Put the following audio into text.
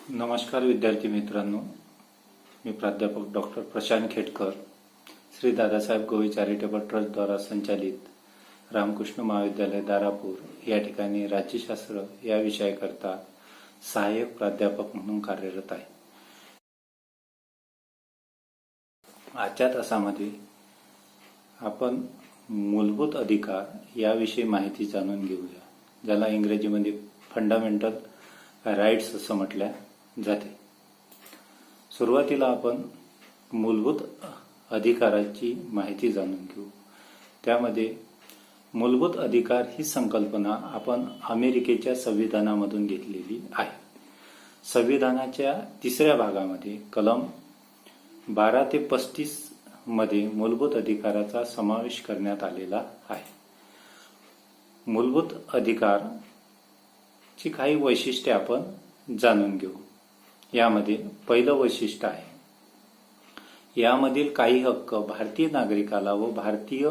नमस्कार विद्यार्थी मित्रांनो, मी प्राध्यापक doctor Prashant Khedkar, Shri Dadasaheb गोवी charitable trust द्वारा संचालित रामकृष्ण महाविद्यालय दारापूर या ठिकाणी राज्यशास्त्र या विषयाकरता सहाय्यक प्राध्यापक म्हणून कार्यरत आहे। आजच्या तासामध्ये आपण मूलभूत अधिकार याविषयी माहिती जाणून घेऊया, ज्याला इंग्रजीमध्ये फंडामेंटल राईट्स असं म्हटल्या जाते। सुरुवातीला आपण मूलभूत अधिकाराची माहिती जाणून घेऊ। त्यामध्ये मूलभूत अधिकार ही संकल्पना आपण अमेरिकेच्या संविधानामधून घेतलेली आहे। संविधानाच्या 3ऱ्या भागामध्ये कलम 12 ते 35 मध्ये मूलभूत अधिकाराचा समावेश करण्यात आलेला आहे। मूलभूत अधिकारची काही वैशिष्ट्ये आपण जाणून घेऊ। यामध्ये पहिलं वैशिष्ट्य आहे, यामधील काही हक्क भारतीय नागरिकाला व भारतीय